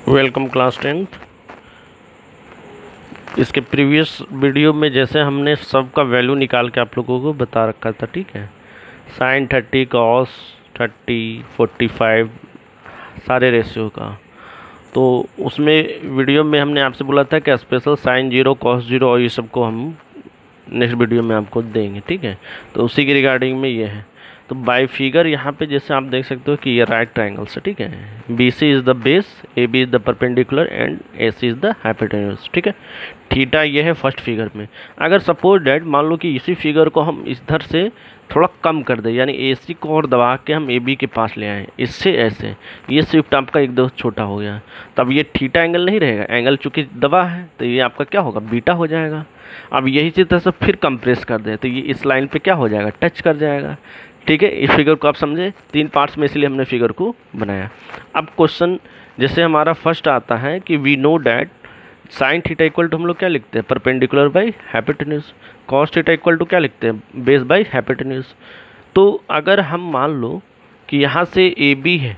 Welcome class 10th। इसके previous video में जैसे हमने सब का वैल्यू निकाल के आप लोगों को बता रखा था, ठीक है। साइन 30, कॉस 30, 45 सारे रेशियो का। तो उसमें वीडियो में हमने आपसे बोला था कि स्पेशल साइन 0, कॉस 0 और ये सब को हम नेक्स्ट वीडियो में आपको देंगे, ठीक है। तो उसी के रिगार्डिंग में ये है। तो बाय फिगर यहाँ पे जैसे आप देख सकते हो कि ये राइट ट्रायंगल से, ठीक है। B C is the base, A B is the perpendicular and A C is the hypotenuse, ठीक है। थीटा ये है फर्स्ट फिगर में। अगर सपोज डैट मान लो कि इसी फिगर को हम इधर से थोड़ा कम कर दें, यानी ए सी को और दबा के हम ए बी के पास ले आएँ, इससे ऐसे ये शिफ्ट आपका एकदम छोटा हो गया, तब ये थीटा एंगल नहीं रहेगा। एंगल चूँकि दबा है तो ये आपका क्या होगा, बीटा हो जाएगा। अब यही चीज़ से फिर कंप्रेस कर दें तो ये इस लाइन पे क्या हो जाएगा, टच कर जाएगा, ठीक है। इस फिगर को आप समझे 3 पार्ट्स में, इसलिए हमने फिगर को बनाया। अब क्वेश्चन जैसे हमारा फर्स्ट आता है कि we know that sine theta equal to हम लोग क्या लिखते हैं, perpendicular by hypotenuse. Cos theta equal to क्या लिखते हैं, बेस बाई हाइपोटेन्यूज। तो अगर हम मान लो कि यहाँ से ए बी है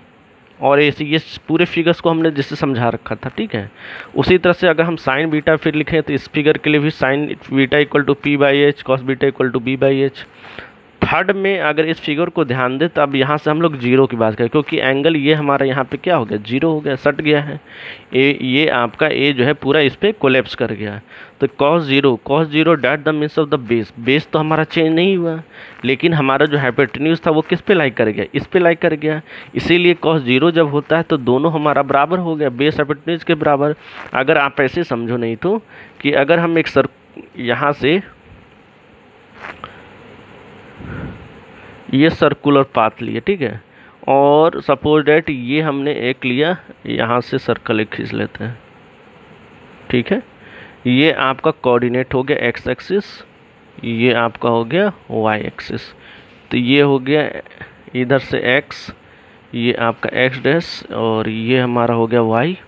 और ए सी, ये पूरे फिगर्स को हमने जिससे समझा रखा था, ठीक है। उसी तरह से अगर हम साइन बीटा फिर लिखें तो इस फिगर के लिए भी sine beta equal to P by H, cos beta equal to B by H. Third में अगर इस फिगर को ध्यान दें तो अब यहाँ से हम लोग जीरो की बात करें, क्योंकि एंगल ये हमारा यहाँ पे क्या हो गया, जीरो हो गया, सट गया है। ये आपका ए जो है पूरा इस पर कोलेप्स कर गया। तो cos zero that the means of the base. Base तो हमारा चेंज नहीं हुआ, लेकिन हमारा जो हाइपोटेन्यूज था वो किस पे लाइक कर गया, इस पे लाइक कर गया। इसीलिए कॉस जीरो जब होता है तो दोनों हमारा बराबर हो गया, बेस हाइपोटेन्यूज के बराबर। अगर आप ऐसे समझो नहीं तो कि अगर हम एक यहाँ से ये सर्कुलर पाथ लिए, ठीक है, और सपोज डैट ये हमने एक लिया, यहाँ से सर्कल एक खींच लेते हैं, ठीक है। ये आपका कोऑर्डिनेट हो गया एक्स एक्सिस, ये आपका हो गया वाई एक्सिस। तो ये हो गया इधर से एक्स, ये आपका एक्स डैश, और ये हमारा हो गया वाई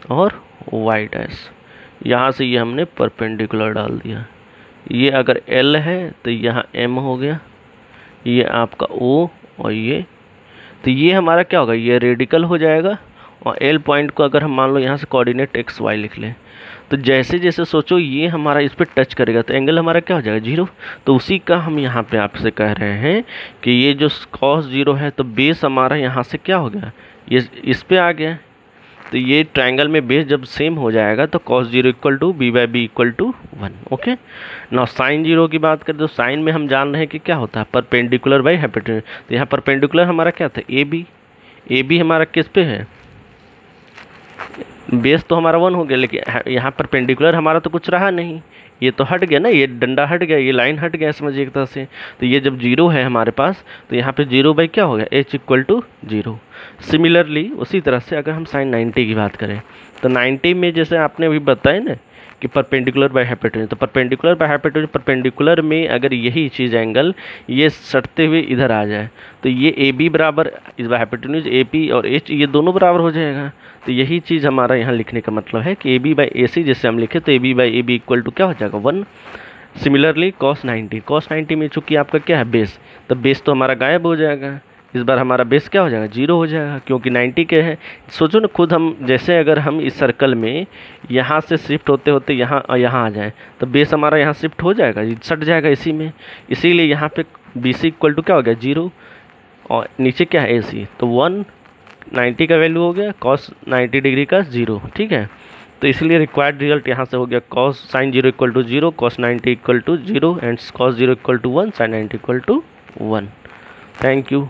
और वाई डैश। यहाँ से ये हमने परपेंडिकुलर डाल दिया। ये अगर एल है तो यहाँ एम हो गया, ये आपका ओ, और ये तो ये हमारा क्या होगा, ये रेडिकल हो जाएगा। और एल पॉइंट को अगर हम मान लो यहाँ से कोऑर्डिनेट एक्स वाई लिख लें तो जैसे जैसे सोचो ये हमारा इस पर टच करेगा तो एंगल हमारा क्या हो जाएगा, जीरो। तो उसी का हम यहाँ पे आपसे कह रहे हैं कि ये जो कॉस जीरो है तो बेस हमारा यहाँ से क्या हो गया, ये इस पर आ गया। तो ये ट्रायंगल में बेस जब सेम हो जाएगा तो cos zero equal to B by B equal to 1, okay. Now sine zero की बात करें तो साइन में हम जान रहे हैं कि क्या होता है, परपेंडिकुलर बाई हाइपोटेन्यूज। तो यहाँ परपेंडिकुलर हमारा क्या था, ए बी हमारा किस पे है, बेस तो हमारा 1 हो गया, लेकिन यहाँ परपेंडिकुलर हमारा तो कुछ रहा नहीं, ये तो हट गया ना, ये डंडा हट गया, ये लाइन हट गया, समझिए एक तरह से। तो ये जब जीरो है हमारे पास तो यहाँ पे जीरो बाई क्या हो गया, H equal to zero. Similarly उसी तरह से अगर हम साइन 90 की बात करें तो 90 में जैसे आपने अभी बताया ना कि परपेंडिकुलर बाय हाइपोटेन्यूज, तो परपेंडिकुलर बाय हाइपोटेन्यूज, परपेंडिकुलर में अगर यही चीज़ एंगल ये सटते हुए इधर आ जाए तो ये ए बी बराबर इस बाय हाइपोटेन्यूज ए पी और एच ये दोनों बराबर हो जाएगा। तो यही चीज़ हमारा यहाँ लिखने का मतलब है कि ए बी बाई ए सी जैसे हम लिखे तो A B by A B equal to क्या हो जाएगा, 1। सिमिलरली कॉस 90 में चूँकि आपका क्या है बेस, तो बेस तो हमारा गायब हो जाएगा। इस बार हमारा बेस क्या हो जाएगा, जीरो हो जाएगा, क्योंकि 90 के है। सोचो ना खुद, हम जैसे अगर हम इस सर्कल में यहाँ से शिफ्ट होते होते यहाँ आ जाएं तो बेस हमारा यहाँ शिफ्ट हो जाएगा, सट जाएगा इसी में। इसीलिए यहाँ पे बी सी इक्वल टू क्या हो गया, जीरो, और नीचे क्या है ए सी, तो 1 90 का वैल्यू हो गया, कॉस 90 डिग्री का 0, ठीक है। तो इसलिए रिक्वायर्ड रिजल्ट यहाँ से हो गया cos sine 0 equal to 0, cos 90 equal to 0 and cos 0 equal to 1, sine 90 equal to 1। Thank you.